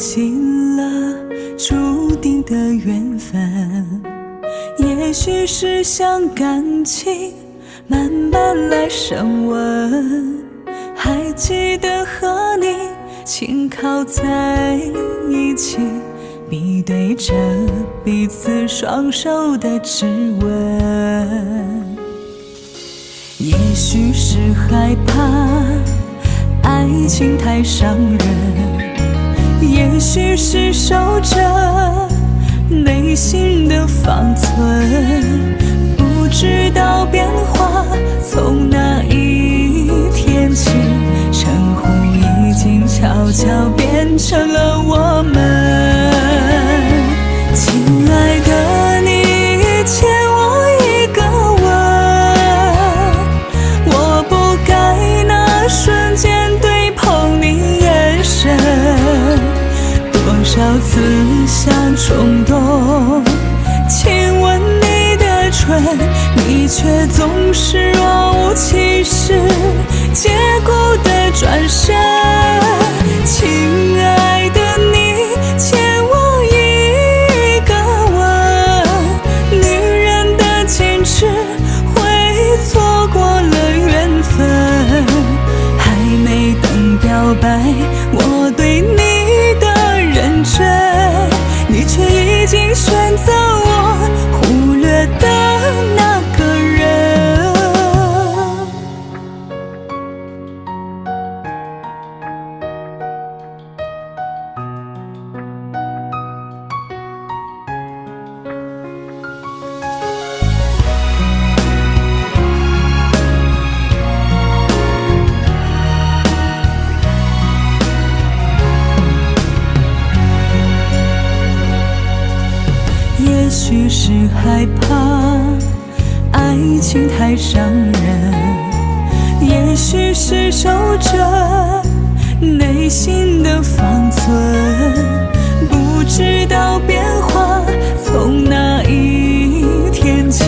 信了注定的缘分，也许是像感情慢慢来升温。还记得和你轻靠在一起，比对着彼此双手的指纹。也许是害怕爱情太伤人，也许是守着内心的方寸，不知道变化从哪一天起，称呼已经悄悄变成了我们。亲爱的你，欠我一个吻，我不该那瞬间对碰你眼神，多少次想冲动亲吻你的唇，你却总是若无其事，借故的转身。亲爱的你，欠我一个吻，女人的坚持会错过了缘分，还没等表白我对你的认真，你却已经选择我忽略的那个人。也许是害怕爱情太伤人，也许是守着内心的方寸，不知道变化从哪一天起，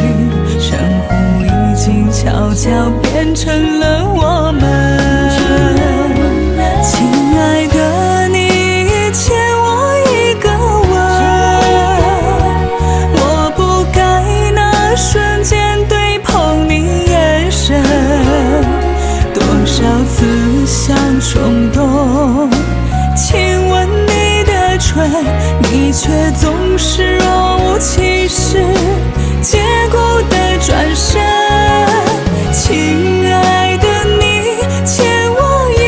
生活已经悄悄变成了我们。亲爱的你，欠我一个瞬间对碰你眼神，多少次想冲动亲吻你的唇，你却总是若无其事，借故的转身。亲爱的你，欠我一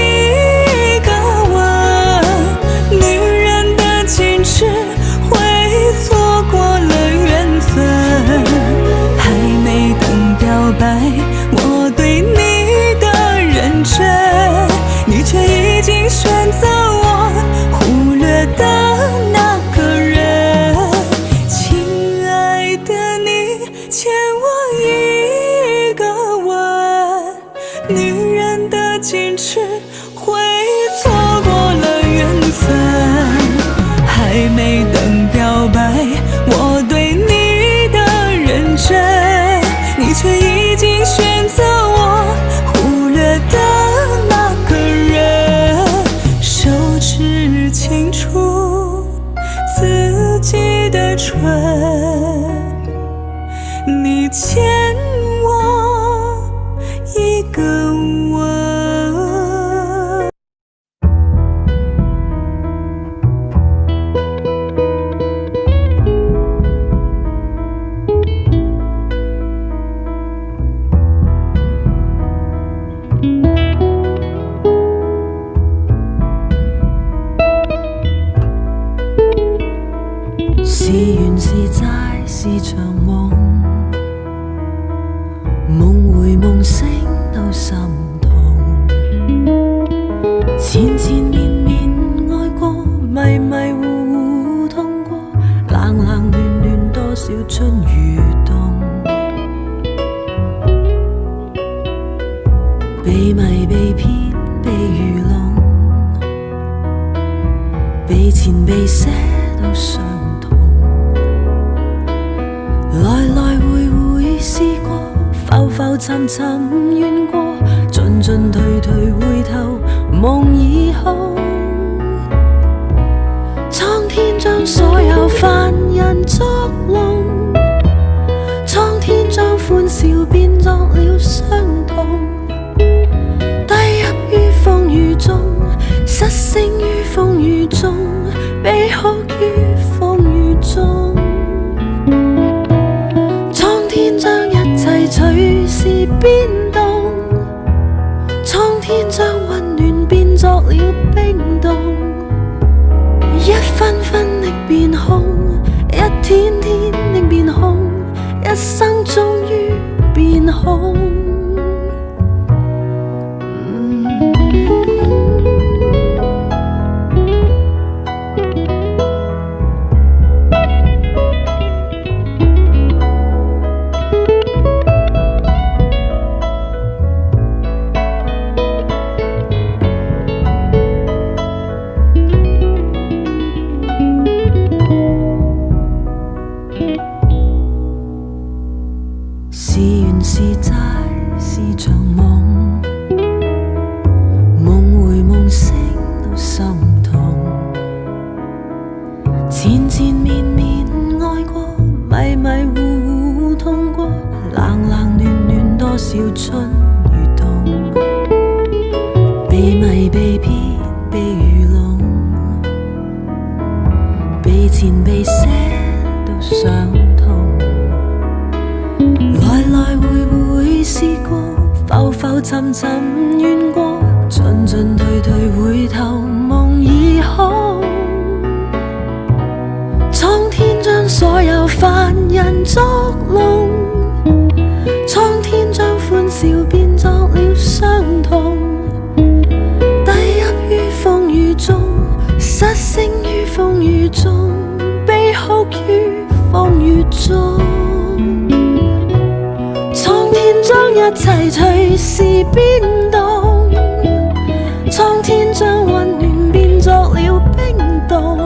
个吻，女人的坚持会错过了缘分，还没等表白我对你的认真，你却已经选择我忽略的那个人。亲爱的你，欠我一个吻，女人的坚持会错过了缘分，还没等表白我对你的认真，你却已经选择我忽略的那个人。手指轻触自己的唇，你欠我一个吻。是缘是债是场梦，梦回梦醒都心痛。纏缠绵绵爱过，迷迷糊糊痛过，冷冷暖暖多少春与冬。被迷被骗被愚弄，被纏被捨都傷痛。來來回回試過，浮浮沉沉怨過，進進退退回頭夢已空。將所有凡人作弄，蒼天將歡笑變作了傷痛，低泣於風雨中，失聲於風雨中，悲哭於風雨中。蒼天將一切隨時變動，蒼天將溫暖變作了冰凍，一分分的變空，一天天的變空，一生終於變空。是緣是債是場夢，夢回夢醒都心痛，纏纏綿綿愛過，迷迷糊糊痛過，冷冷暖暖多少春與冬，被迷被騙被愚弄，被纏被捨都傷痛。來來回回試過，浮浮沉沉怨過，進進退退回頭夢已空。蒼天將所有凡人作弄，蒼天將歡笑變作了傷痛，低泣於風雨中，失聲於風雨中，悲哭於風雨中。將一切隨時變動，蒼天將溫暖變作了冰凍，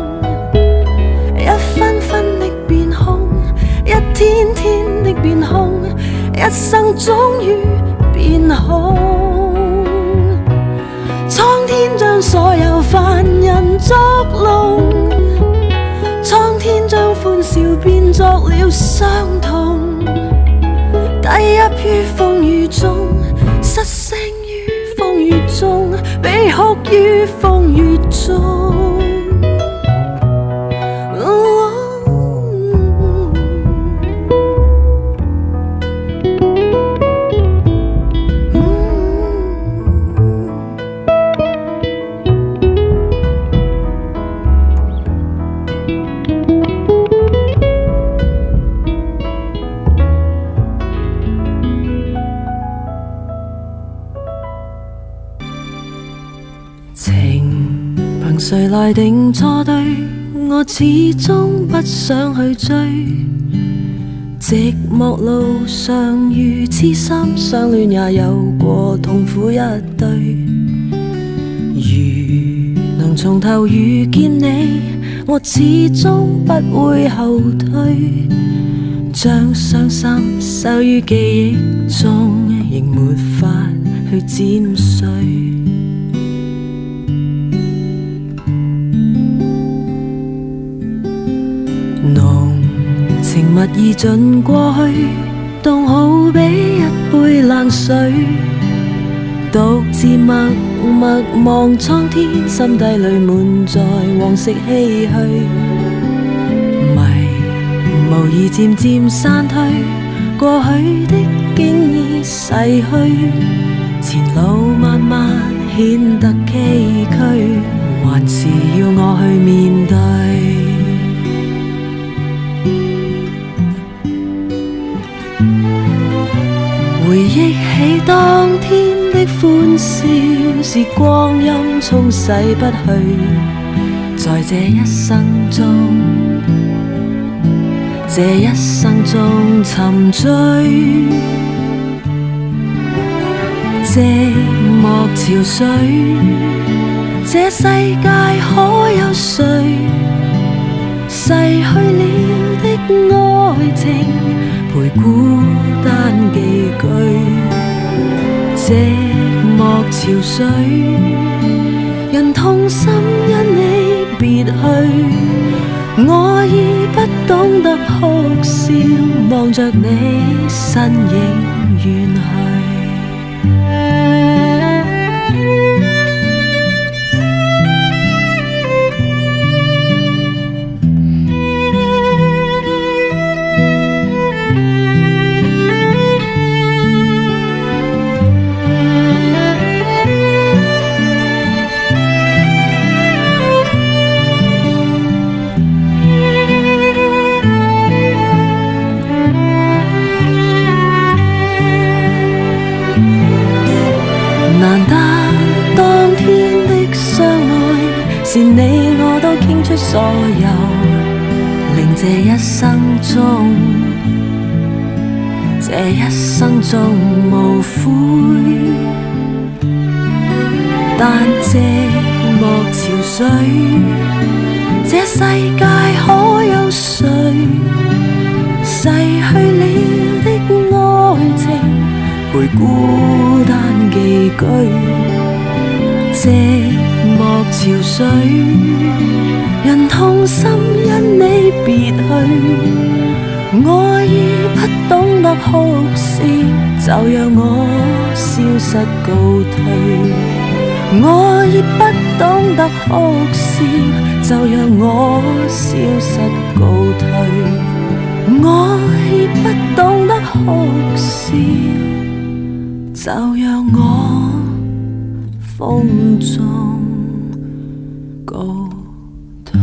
一分分的變空，一天天的變空，一生終於變空。蒼天將所有凡人作弄，蒼天將歡笑變作了傷痛，低泣於風雨中，失聲於風雨中，悲哭於風雨中。情憑誰來定錯對？我始終不想去追。寂寞路上如痴心相戀，也有過痛苦一對。如能從頭遇見你，我始終不會後退。將傷心收於記憶中，仍沒法去剪碎。濃情蜜意盡過去，凍好比一杯冷水，獨自默默望蒼天，心底裏滿載往昔唏噓。迷無意漸漸散退，過去的經已逝去，前路漫漫顯得崎嶇，還是要我去面對。回憶起當天的歡笑，是光陰沖洗不去，在這一生中，這一生中沉醉。寂寞潮水，這世界可有誰逝去了的愛情，陪孤單寄居。寂寞潮水，人痛心因你別去，我已不懂得哭笑，望着你身影遠去。難得當天的相愛，是你我都傾出所有，令這一生中無悔。但寂寞潮水，這世界可有誰逝去了的愛情，陪孤單寄居？寂寞潮水，人痛心因你別去，我已不懂得哭笑，就讓我消失告退。我已不懂得哭笑，就讓我消失告退。我已不懂得哭笑，就讓我風中告退。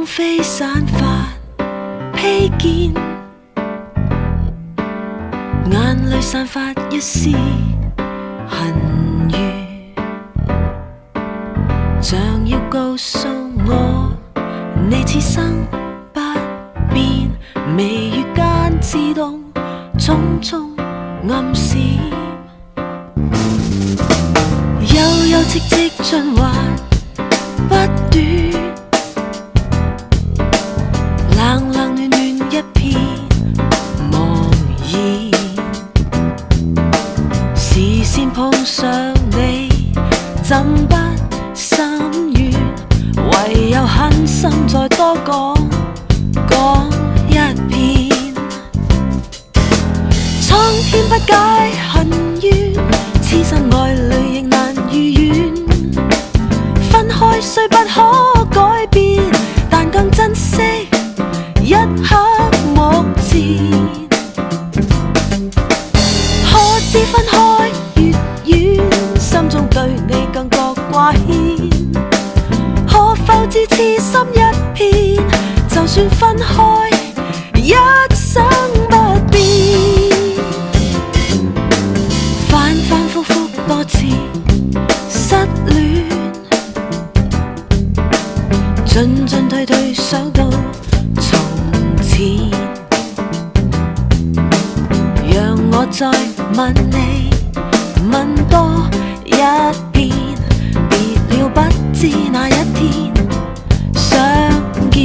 飛散發披肩，眼淚散發一絲恨怨，像要告訴我，你此生不變，眉宇間自動種種暗閃，悠悠戚戚循環不斷。冷冷暖暖一片茫然，視線碰上你，怎不心軟？唯有狠心再多講一遍。蒼天不解恨怨，痴心愛侶亦難如願。分開雖不可改變，但更珍惜一刻目前，可知分開越遠，心中對你更覺掛牽。可否知痴心一片，就算分開，一生不變。反反覆覆多次失戀，進進退退想到讓我再問你，問多一遍，別了不知哪一天相見。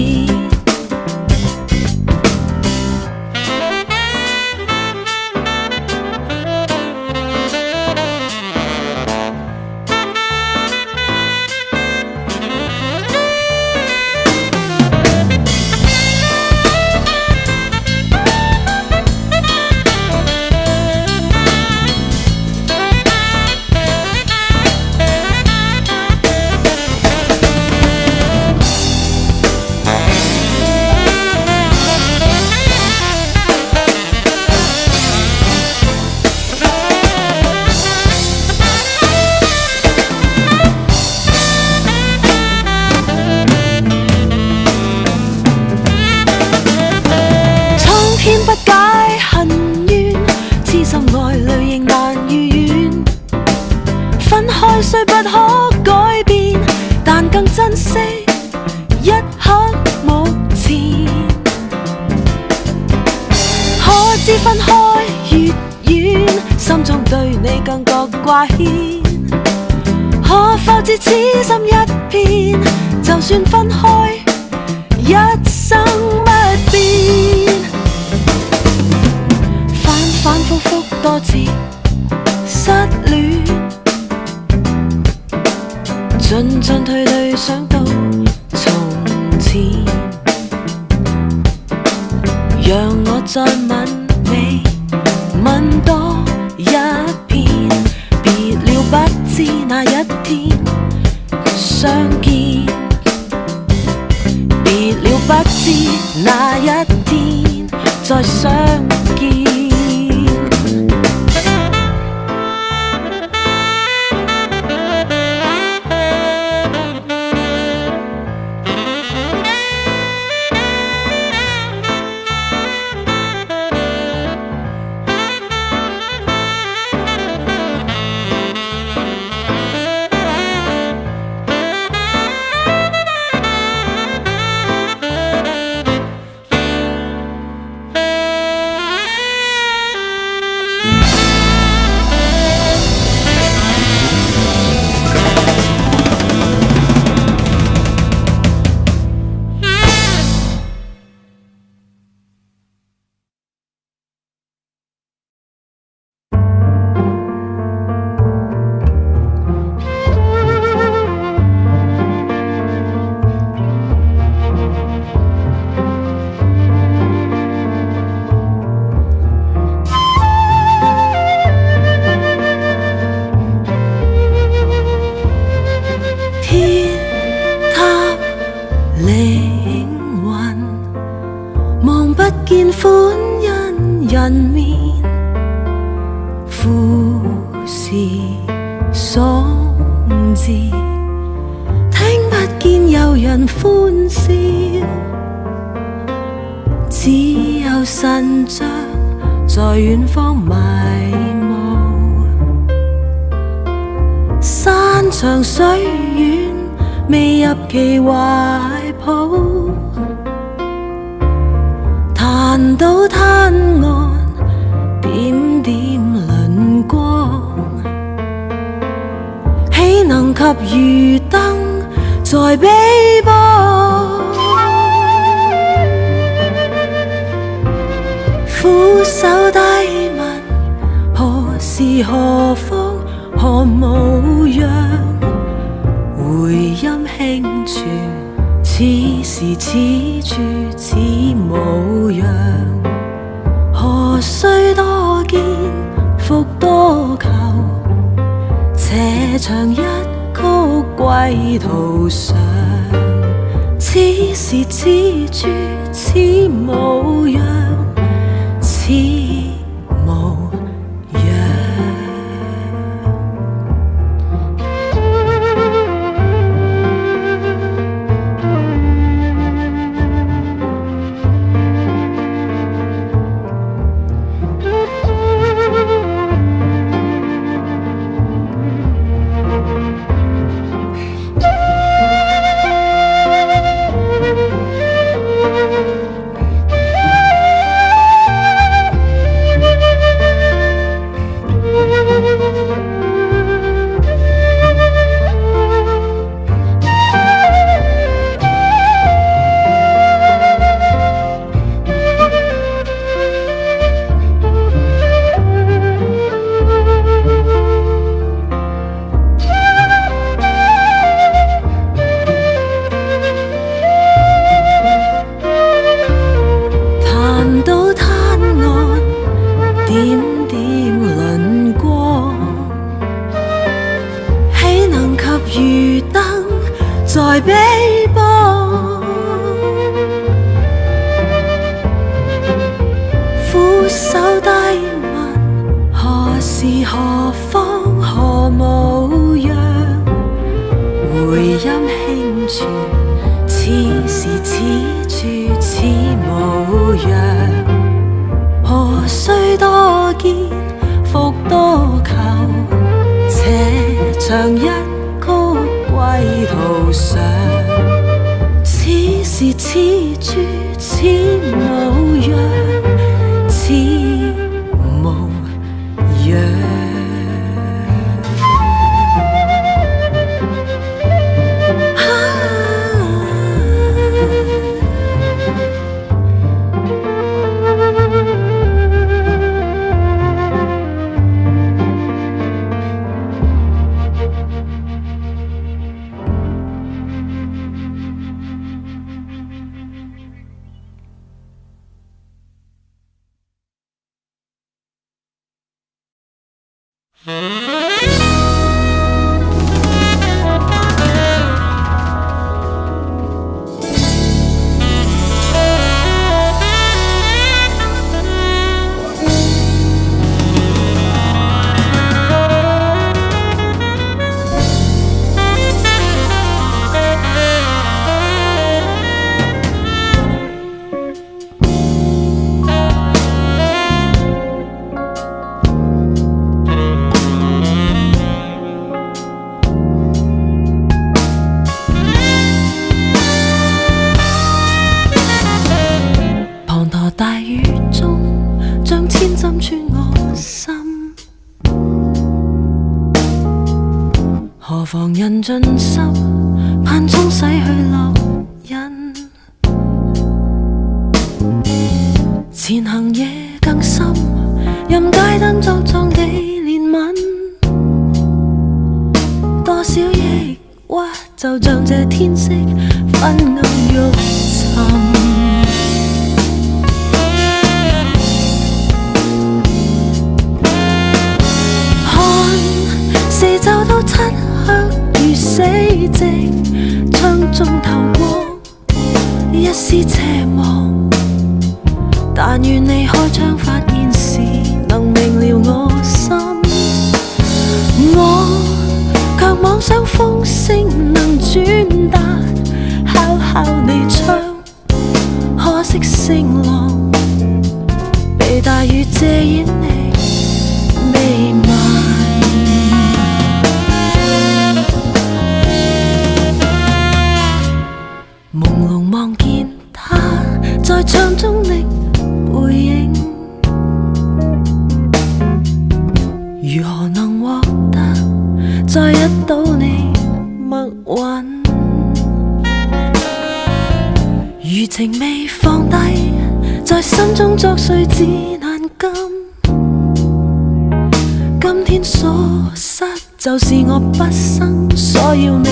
可知分開越遠，心中對你更覺掛牽。可否知痴心一片，就算分開，一生不變。反反复复多次失戀，進進退退想到從前，讓我再吻你，吻多一遍。別了不知那一天相見，別了不知那一天再相見。見歡欣人面，富士爽字，聽不見有人歡笑，只有神像在遠方迷霧。山長水遠，未入其懷抱。彈到灘岸，點點輪光，豈能及漁燈在彼邦？俯首低問，何時何方何模樣？回音輕傳，此時此處此模樣。何須多見，復多求，斜長一曲歸途上。此時此處此模樣，此模樣。在彼邦，俯首低問，何時何方何模樣？回音輕傳，此時此處此模樣。何須多見，復多求，斜長一歸途上。此時此處此模樣，此何妨人盡濕，盼沖洗去烙印。前行夜更深，任街燈作狀地憐憫。多少抑鬱，就像這天色昏暗欲沉。四周都漆黑如死寂，窗中透光，一絲斜望。但願你開窗發現時，能明了我心。我卻妄想風聲能轉達，敲敲你窗，可惜聲浪被大雨遮掩你未晚。朦朧望見他在窗中的背影，如何能獲得再一睹你默允？餘情未放低，在心中作祟至難禁。今天所失，就是我畢生所要覓尋。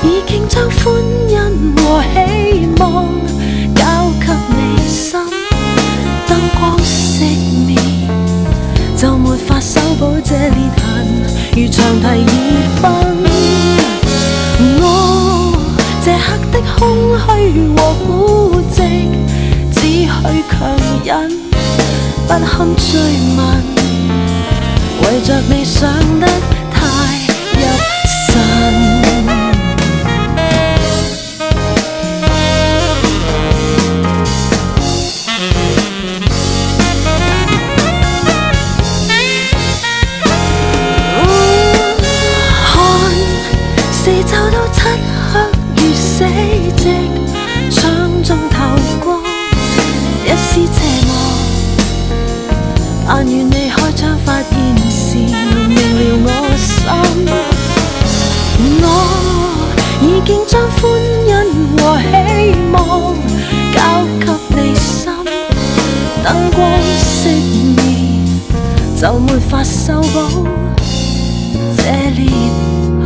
已經將歡欣和希望交給你心，燈光熄滅就沒法修補這裂痕，如長堤已崩。我這刻的空虛和孤寂，只許強忍，不堪追問，為着你想得太入神。四周都漆黑如死寂，窗中透光，一絲斜望。但願你開窗發現時，能明了我心。我已經將歡欣和希望交給你心，燈光熄滅就沒法修補這裂痕。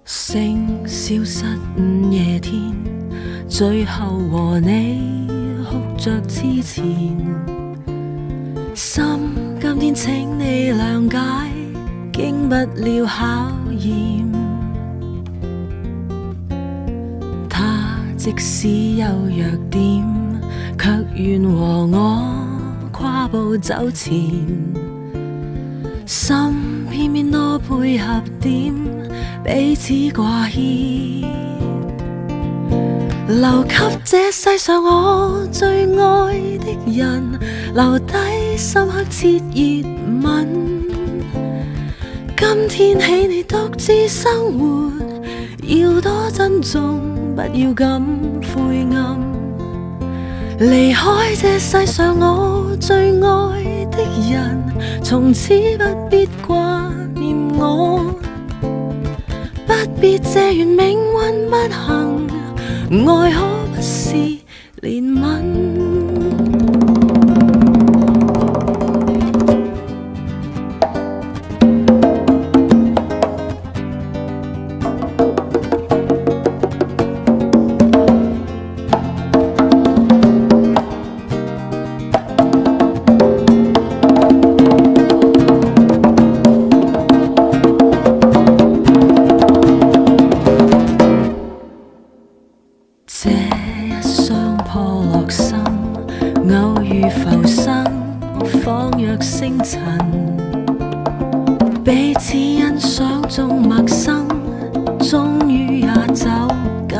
星消失午夜天，最後和你哭着痴纏，心今天請你諒解，經不了考驗。他即使有弱點，卻願和我跨步走前，心偏偏多配合點，彼此掛牽。留給這世上我最愛的人，留低深刻熾熱吻。今天起你獨自生活，要多珍重，不要咁灰暗。離開這世上我最愛的人，從此不必掛念我，不必借怨命運不幸，愛可不是憐憫。這一雙破落心，偶遇浮生，仿若星塵，彼此欣賞中陌生，終於也走近。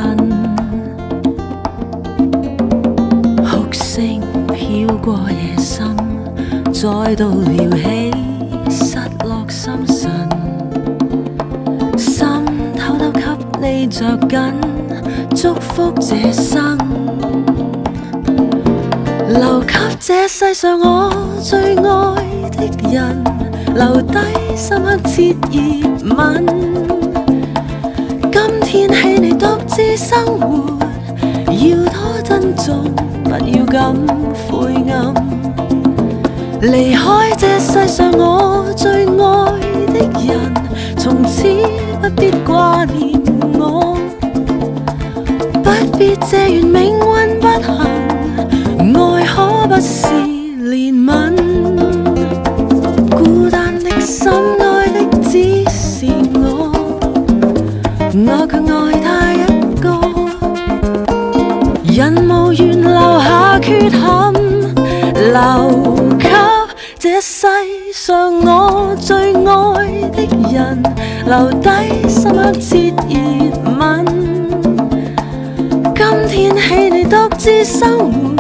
哭聲飄過夜深，再度撩起失落心神，心偷偷給你着緊，祝福這生，留給這世上我最愛的人，留低深刻熾熱吻。今天起你獨自生活，要多珍重，不要咁灰暗。離開這世上我最愛的人，從此不必掛念我，不必借怨命運不幸，愛可不是憐憫。孤單的心愛的只是我，我卻愛他一個。人無緣留下缺陷，留給這世上我最愛的人，留低深刻熾熱吻。今天起你獨自生活，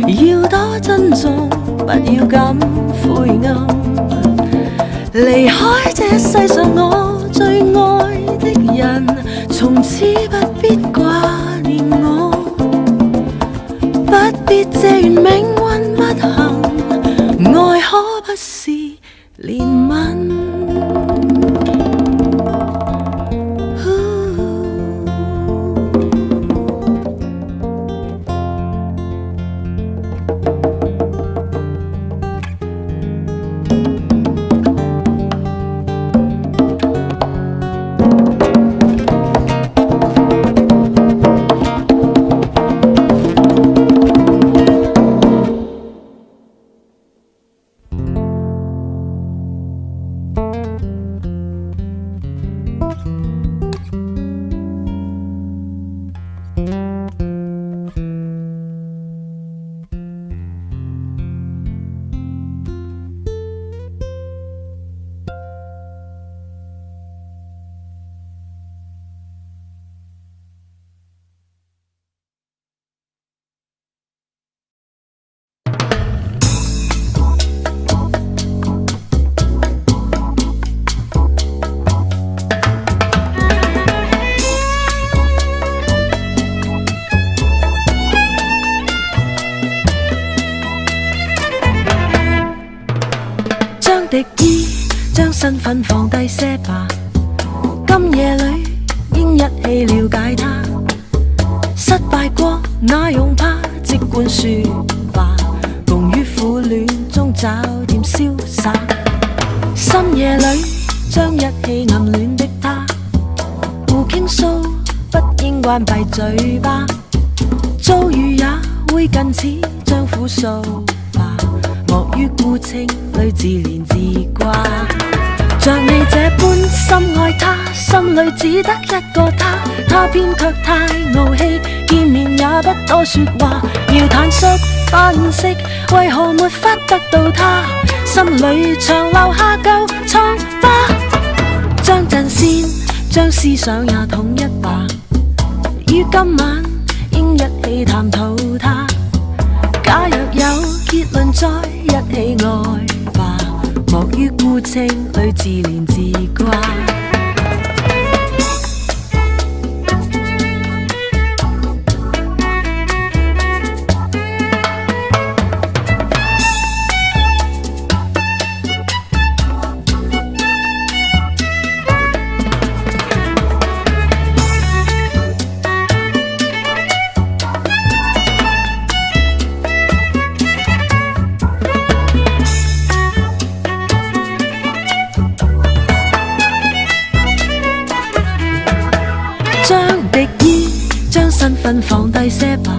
要多珍重，不要咁灰暗。離開這世上我最愛的人，從此不必掛念我，不必借怨命運不幸，愛可不是憐憫。敵意將身份放低些吧，今夜裏應一起了解他。失敗過那用怕，即管說吧，共於苦戀中找點瀟灑。深夜裏將一起暗戀的他，互傾訴不應關閉嘴巴。遭遇也會近似將苦訴吧，莫於孤清裏自憐自掛。像你這般深愛他，心裏只得一個他，他偏卻太傲氣，見面也不多說話。要坦率分析，為何沒法得到他，心裏長留下舊瘡疤。將陣線，將思想也統一吧，於今晚應一起探討他。假若有結論，再一起愛吧，莫於孤清裏自憐自掛。身份放低些吧，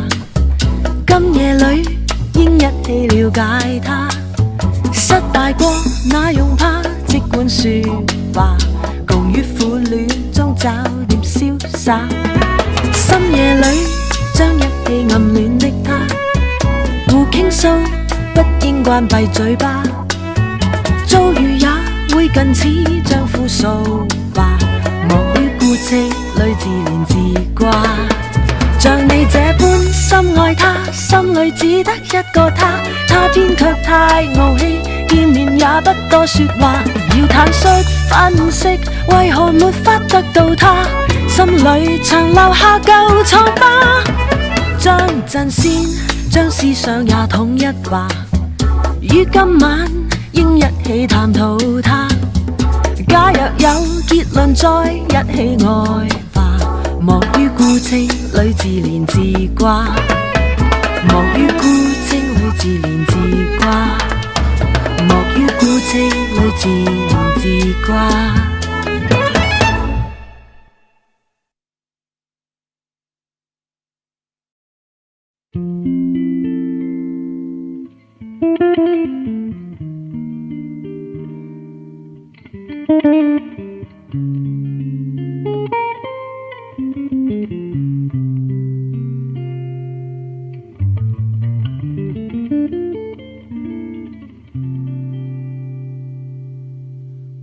今夜裏應一起了解他。失敗過那用怕，即管說話，共於苦戀中找點瀟灑。深夜裏將一起暗戀的他，互傾訴，不應關閉嘴巴。遭遇也會近似將苦訴吧，莫於孤清裏自憐自掛。像你這般深愛他，心裏只得一個他，他偏卻太傲氣，見面也不多說話。要坦率分析，為何沒法得到他，心裏長留下舊瘡疤。將陣線，將思想也統一吧，於今晚應一起探討他。假若有結論，再一起愛吧，莫於孤清裏自憐自掛，莫於孤清裏自憐自掛，莫於孤清裏自憐自掛。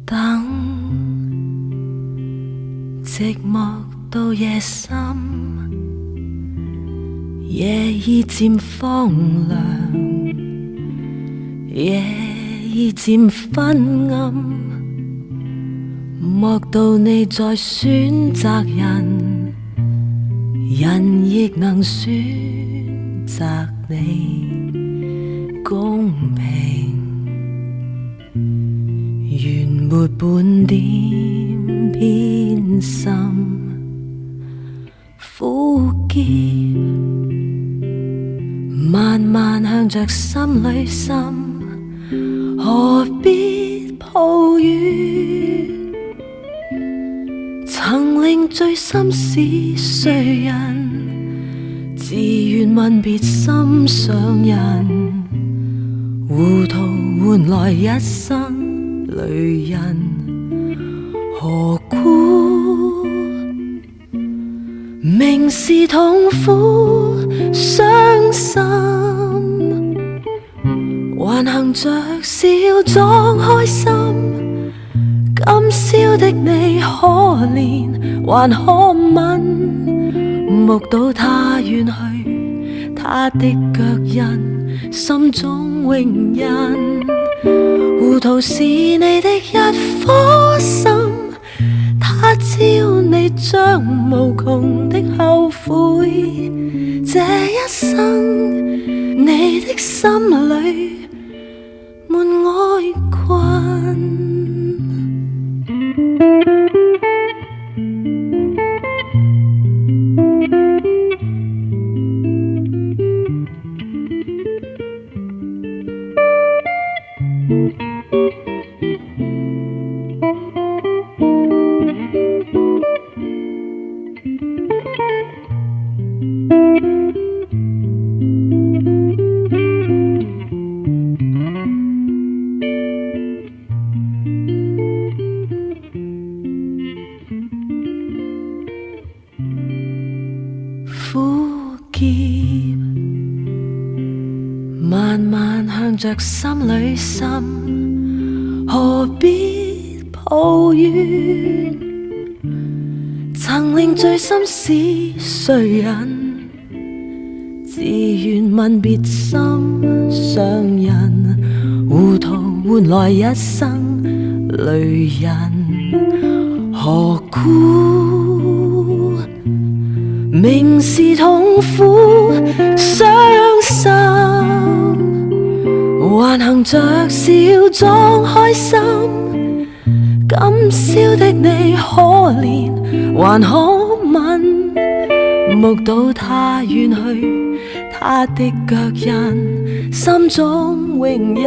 等寂寞到夜深，夜已漸荒涼，夜已漸昏暗，莫道你在選擇人，人亦能選擇你公平。原沒半點偏心，苦澀慢慢向着心裏滲，何必抱怨？曾令醉心是誰人？自願吻別心上人，糊塗換來一生淚印，何故明是痛苦傷心，還行着笑裝開心。今宵的你可憐還可吻，目睹他遠去，他的腳印心中永印。糊塗是你的一顆心，他朝你將無窮的後悔。這一生你的心裏滿愛困。怯，慢慢向着心里滲，何必抱怨？曾令醉心是谁人？自愿吻别心上人，糊涂换来一生泪人，何故？明是痛苦伤心，還行着笑裝開心。今宵的你可憐，還可吻，目睹他遠去，他的腳印，心中榮印。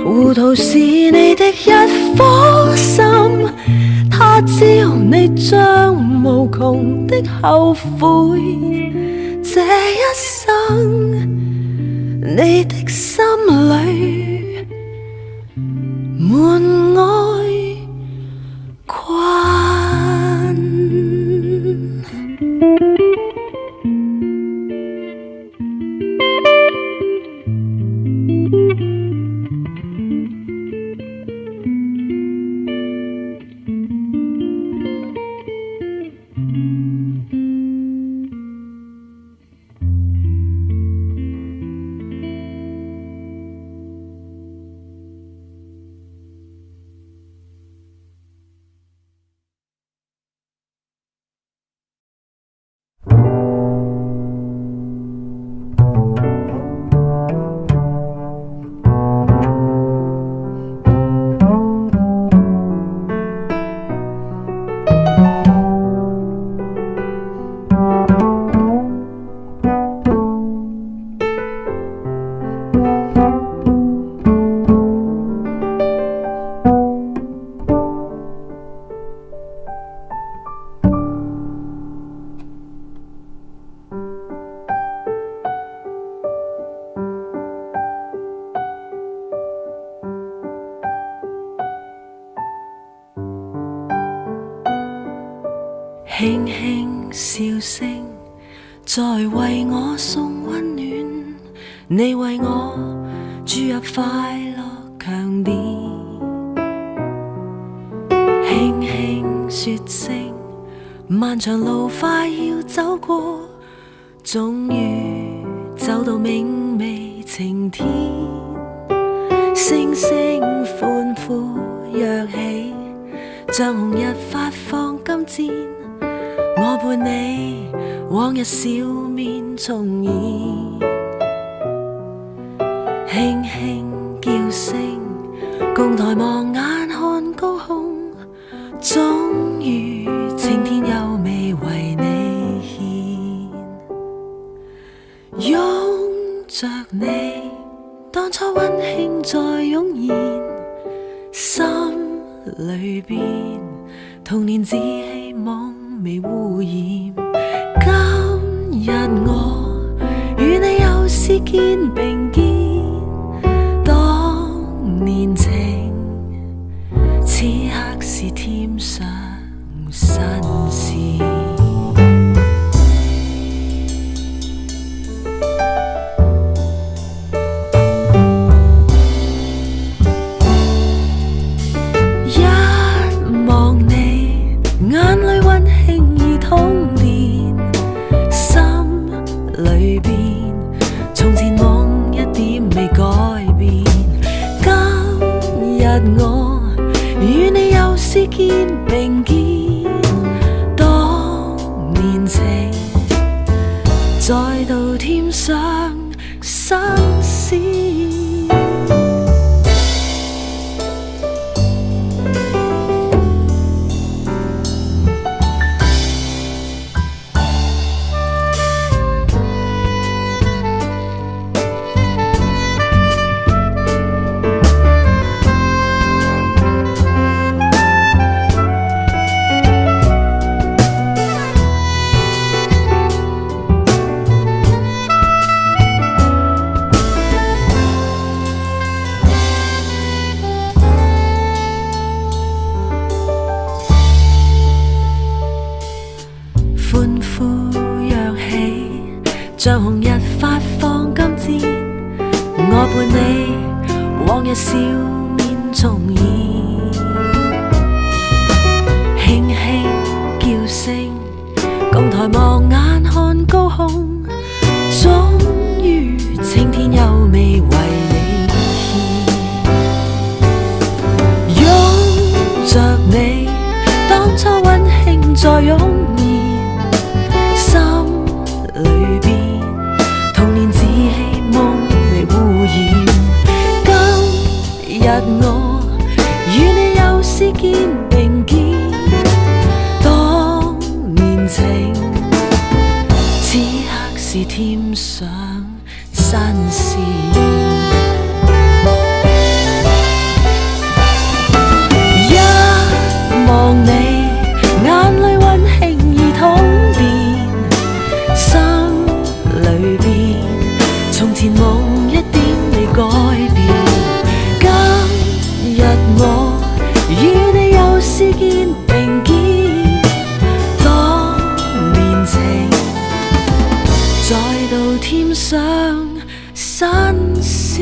糊塗是你的一顆心，他知你將無窮的後悔，這一生你的心裏滿愛困。輕輕笑聲，在為我送溫暖，你為我注入快樂強電。輕輕說聲，漫長路快要走過，終於走到明媚晴天。星星歡呼躍起，像紅日發放金箭。我伴你往日笑面重現，輕輕叫聲，共抬望眼看高空，終於晴天又未為你獻，擁着你，當初溫馨再湧現，心裏邊童年只希望未污染。今日我與你又是肩並肩，當年情此刻是添上新鮮。我與你又是肩並肩，當年情再度添上新鮮。像紅日發放金箭，我伴你往日笑面重現，輕輕叫聲，共抬望眼看高空，終於青天又未為你獻，擁着你，當初溫馨再湧現，心裏邊童年稚氣夢未污染。今日我與你又試肩並肩，當年情此刻是添上新鮮。一望你，眼淚溫馨已通電，心裏邊從前夢一點未改變。今日我與你又試肩並肩，當年情再度添上新鮮。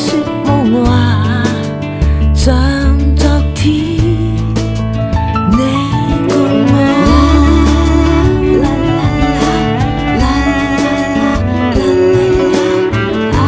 说梦话，像昨天你共我。啦啦啦啦啦啦啦啦，哎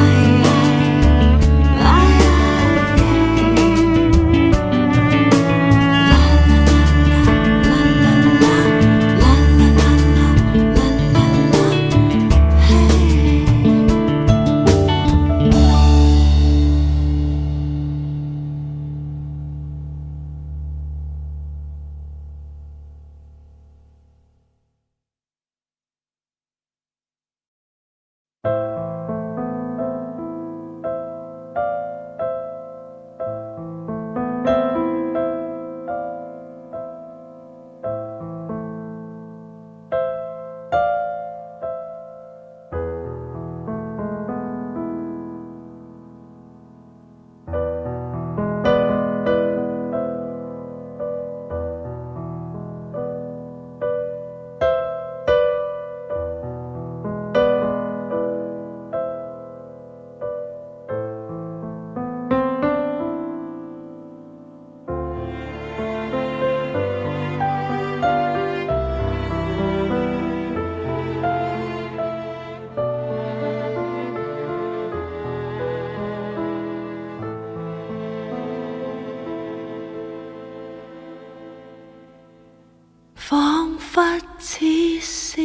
仿佛似是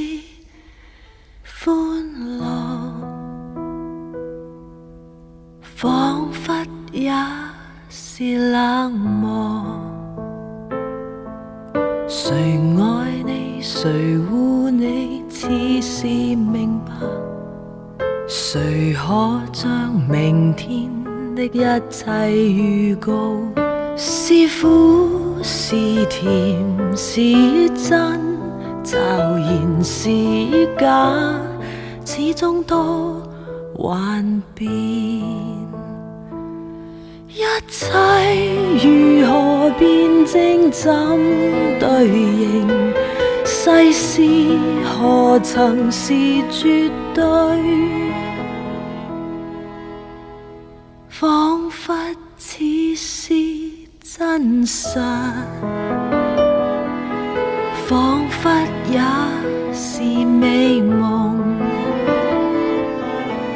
歡樂，仿佛也是冷漠。誰愛你，誰護你，似是明白。誰可將明天的一切預告？是苦是甜是真，驟然是假，始終都幻變。一切如何辯證怎對應？世事何曾是絕對？彷彿似是真實，彷彿也是美夢。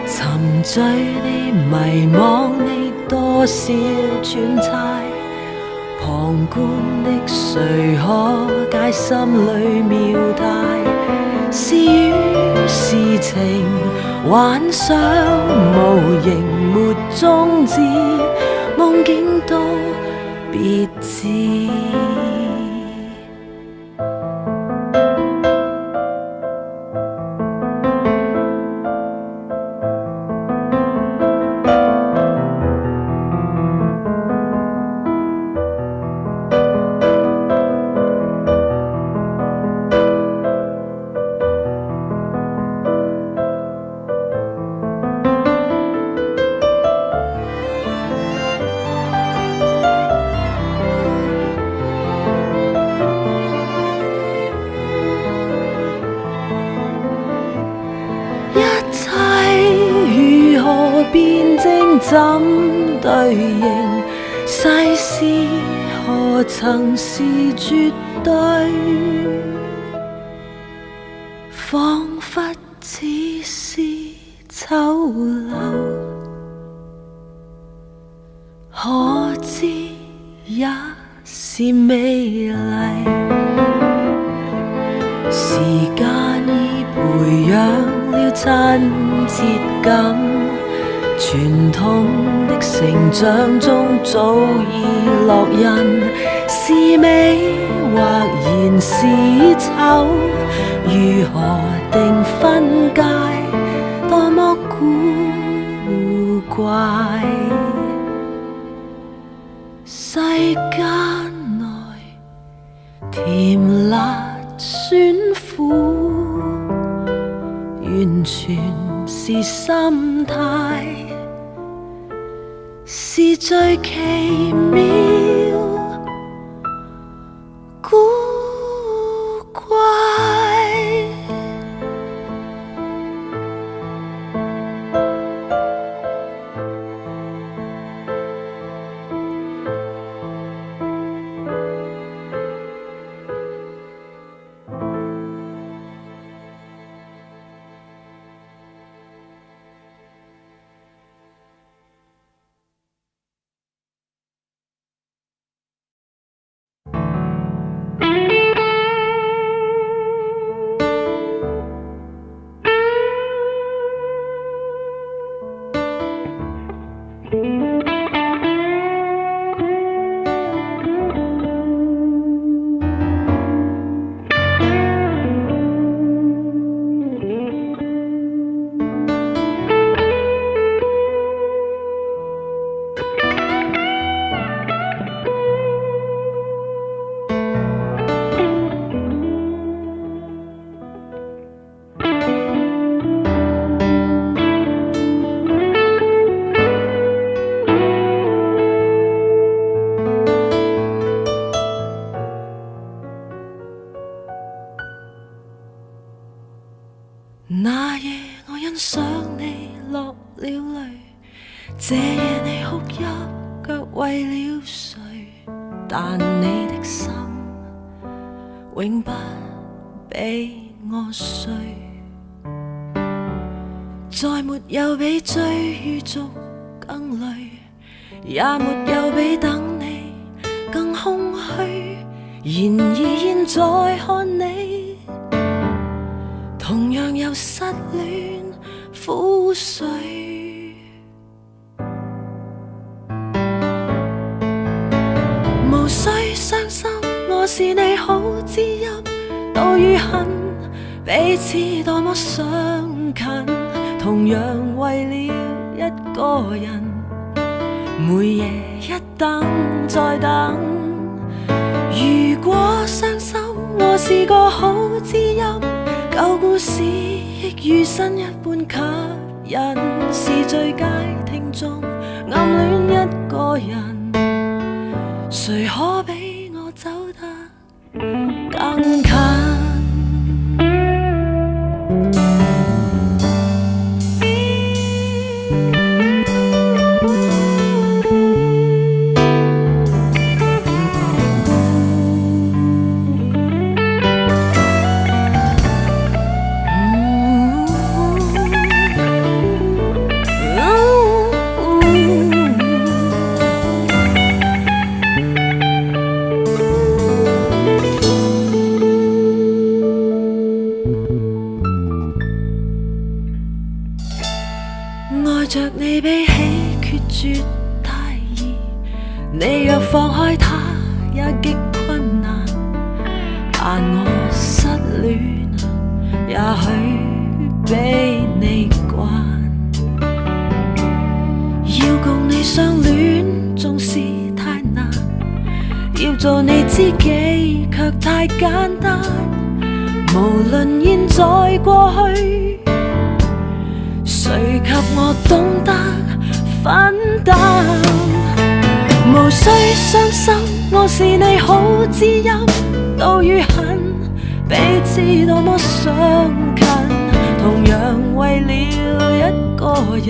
沉醉你，迷惘你，多少揣測，旁觀的誰可解心裏妙態？是與是情，幻想無形沒終止，夢境都別致。辯證怎對應？世事何曾是絕對？彷彿只是醜陋，可知也是美麗。時間已培養了親切感，傳統的成長中早已烙印，是美或然是醜，如何定分界？多麼古怪，世間內甜辣酸苦，完全是心態。是最奇妙古怪。为了谁？但你的心永不比我碎，再没有比追與逐更累，也沒有比等你更空虛。然而現在看你，同樣有失戀苦水。無需傷心，我是你好知音，妒與恨彼此多麼相近，同樣為了一個人，每夜一等再等。如果傷心，我是個好知音，舊故事亦如新一般吸引，是最佳聽眾，暗戀一個人，誰可比我走得更近？愛着你比起決絕太易，你若放開它也極困難。但我失戀也許比你慣，要共你相戀縱是太難，要做你知己卻太簡單。無論現在過去，誰給我懂得分擔？無需傷心，我是你好知音，妒與恨彼此多麼相近，同樣為了一個人，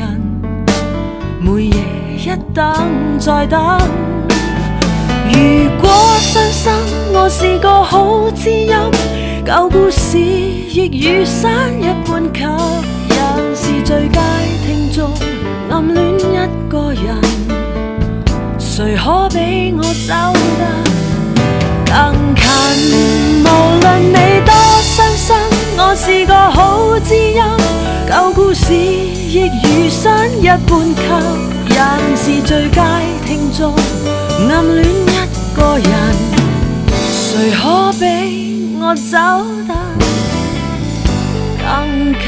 每夜一等再等。如果傷心，我是個好知音，舊故事亦如山一般吸引，是最佳聽眾，暗戀一個人，誰可比我走得更近？無論你多傷心，我是個好知音，舊故事亦如山一般吸引，是最佳聽眾，暗戀一個人，誰可比我走得更近？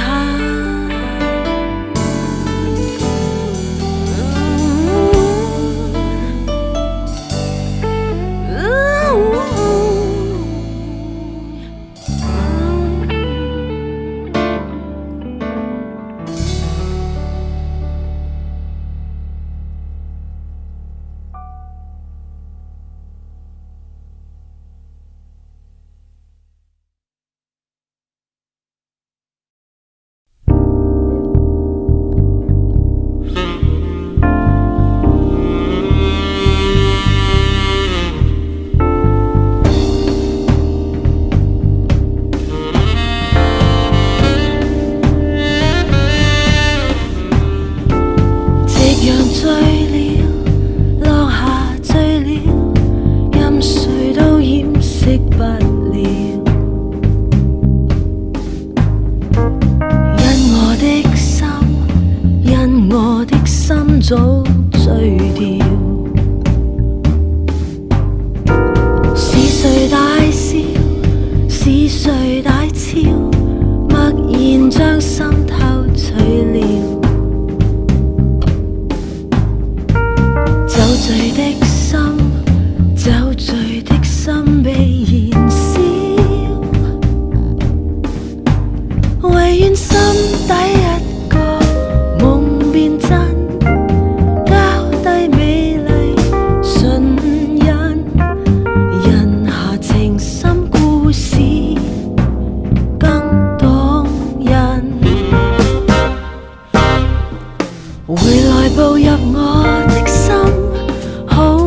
早醉掉，是誰大笑？是誰大俏？默然將心偷取了。酒醉的心，酒醉的心被燃燒，唯願心底一個夢變真。回來步入我的心，好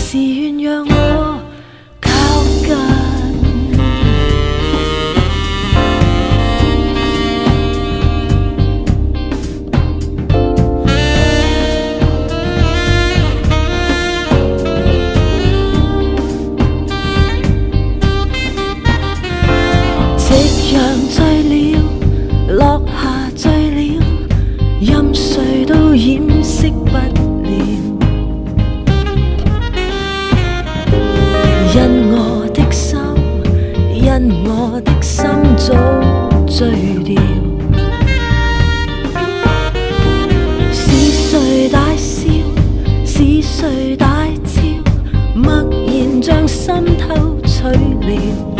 是願讓我靠近。夕陽醉了，落下醉了，任誰都掩飾不了。因我的心，因我的心早醉掉。是誰大笑？是誰大笑？默然將心偷取了。